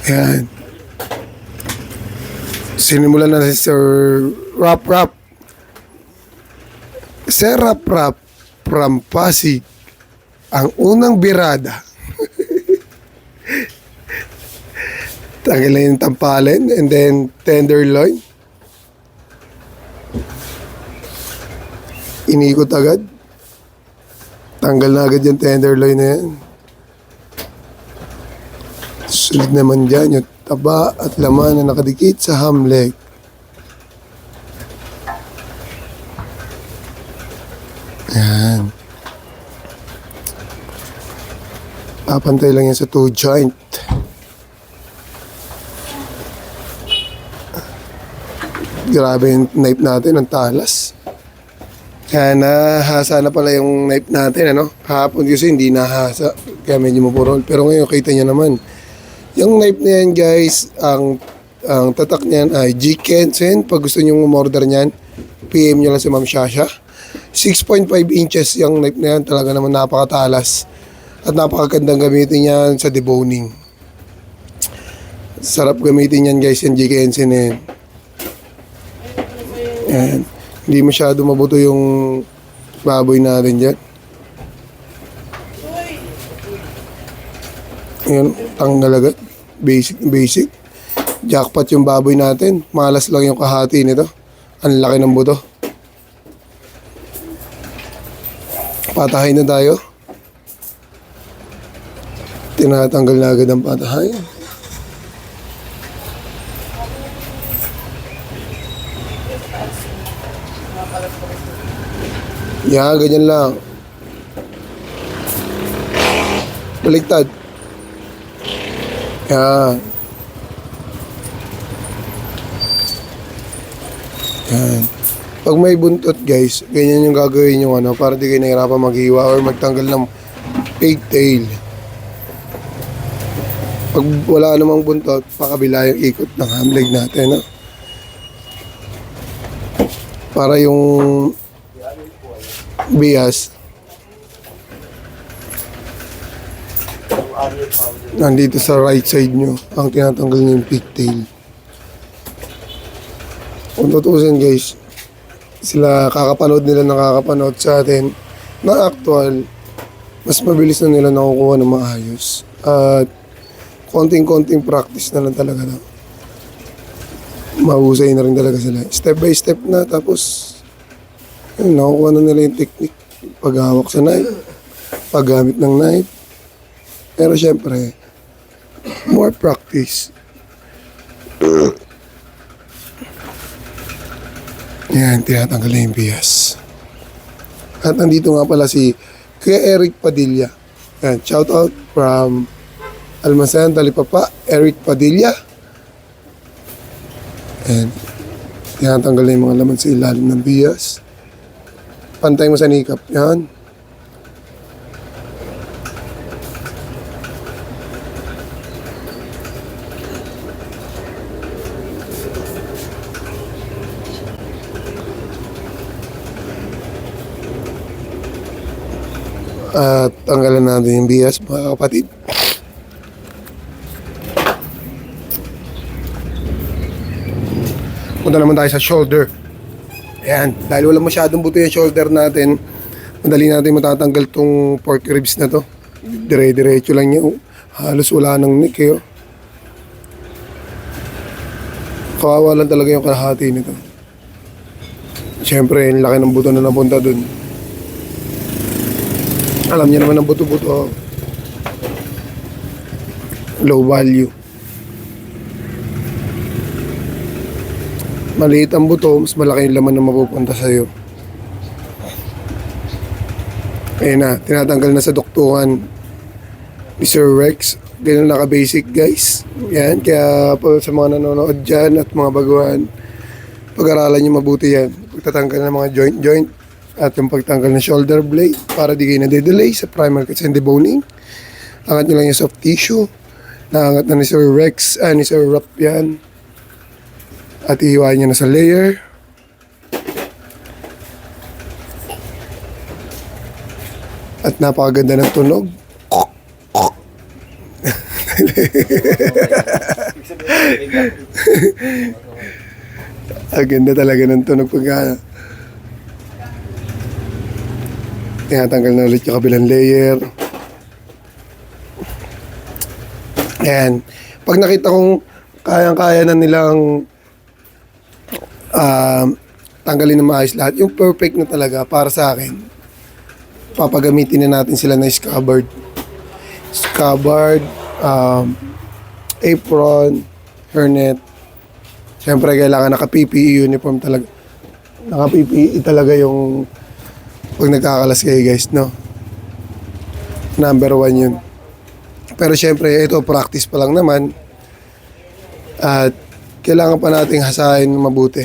Ayan. Sinimulan na si Sir Rap Rap. Sir Rap Rap from Pasig. Ang unang birada. Tanggalin yung tampalin and then tenderloin. Inikot agad. Tanggal na agad yung tenderloin na yan. Sulit naman dyan yung taba at laman na nakadikit sa ham leg. Yan. Papantay lang yan sa 2 joint. Grabe yung knife natin, ang talas. Kaya nahasa na pala yung knife natin, ano? Kahapon kasi hindi nahasa, kaya medyo mapurol. Pero ngayon, kita nyo naman. Yung knife na yan, guys, ang tatak niyan ay G. Kensen. Pag gusto nyo umorder niyan, PM nyo lang si Ma'am Shasha. 6.5 inches yung knife na yan. Talaga naman napakatalas. At napakagandang gamitin yan sa deboning. Sarap gamitin yan, guys, yung G. Kensen na yan. Ayan. Hindi masyado mabuto yung baboy natin dyan. Ayan, tanggal agad. Basic. Jackpot yung baboy natin. Malas lang yung kahati nito. Ang laki ng buto. Patahay na tayo. Tinatanggal na agad ang patahay. Yan, ganyan lang. Baliktad. Yan. Yan. Pag may buntot, guys, ganyan yung gagawin yung ano, para di kayo nahirapan maghiwa or magtanggal ng pigtail. Pag wala namang buntot, pakabila yung ikot ng ham leg natin, no? Para yung bias nandito sa right side nyo, ang tinatanggal nyo yung pigtail. Kung tutusin, guys, sila kakapanood nila nakakapanood sa atin na actual, mas mabilis na nila nakukuha ng maayos. At konting-konting practice na lang talaga na mahusay na rin talaga sila. Step by step na, tapos yun, nakukuha na nila yung technique. Paghawak sa knife, paggamit ng knife. Pero syempre, more practice. Yan, tinatanggal na yung bias. At nandito nga pala si Kuya Eric Padilla. Yan, shout out from Almasan, Talipapa, Eric Padilla. And tinatanggal na yung mga laman sa ilalim ng bias. Pantay mo sa nikap. Yan. At tanggalan natin yung bias, mga kapatid. Punta naman tayo sa shoulder. Ayan, dahil wala masyadong buto yung shoulder natin, madali natin matatanggal tong pork ribs na to. Dire-diretso lang yung halos wala nang nick eh. Kawawa lang talaga yung kalahati nito. Siyempre, yung laki ng buto na napunta dun. Alam niya naman ang buto-buto. Low value. Maliit ang buto, mas malaki yung laman na mapupunta sa'yo. Ayun na, tinatanggal na sa doktuhan ni Sir Rex. Ganun naka-basic, guys. Yan, kaya po sa mga nanonood dyan at mga baguhan, pag-aralan nyo mabuti yan. Pagtatanggal ng mga joint at yung pagtanggal ng shoulder blade para di kayo na-delay sa primer cuts and deboning. Angat nyo lang yung soft tissue. Naangat na ni Sir Rex, ni Sir Rap yan. At ihiwain nyo na sa layer. At napakaganda ng tunog. Ang ganda talaga ng tunog pagka tinatanggal na ulit yung kabilang layer. Ayan. Pag nakita kong kayang-kaya na nilang tanggalin na maayos lahat, yung perfect na talaga para sa akin, papagamitin na natin sila na scabbard. Scabbard, apron, hairnet. Siyempre, kailangan naka-PPE uniform talaga. Naka-PPE talaga yung pag nagkakalas kayo guys, no? Number 1 yun. Pero siyempre, ito practice pa lang naman. At kailangan pa nating hasahin mabuti.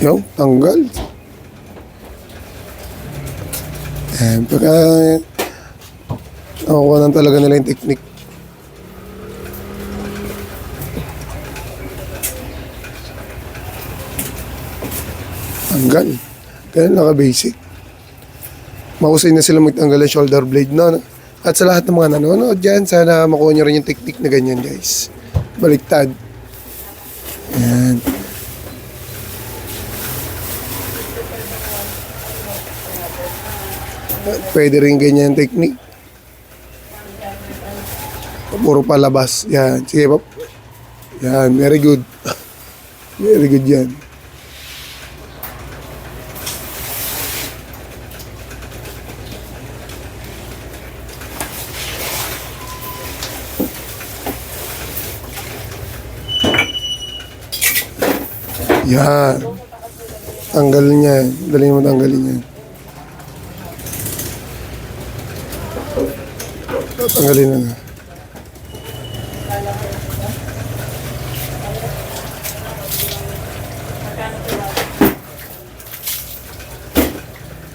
Yung, tanggal. Ayan, pagka nakukuha na talaga nila yung technique. Tanggal. Ganun naka-basic. Mahusay na sila magtanggal ng shoulder blade, no? At sa lahat ng mga nanonood dyan, sana makuha nyo rin yung technique na ganyan, guys. Baliktad. Ayan. Pwede rin ganyan technique. Puro palabas. Yan. Sige, pop. Yan. Very good. Very good yan. Yan. Tanggalin niya. Dali mo tanggalin yan. Tanggalin na nga.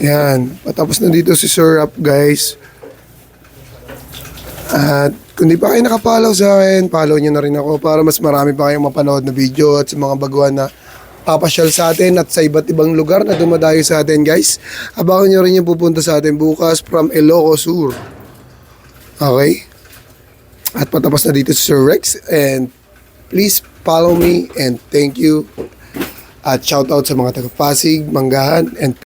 Yan. Patapos na dito si Sir Rap, guys. At kung di pa kayo nakapollow sa akin, follow nyo na rin ako para mas marami pa kayong mapanood na video at sa mga baguhan na papasyal sa atin at sa iba't ibang lugar na dumadayo sa atin, guys. Abangan nyo rin yung pupunta sa atin bukas from Ilocos Sur. Okay? At patapos na dito si Sir Rex and please follow me and thank you. At shout out sa mga taga Pasig, Manggahan and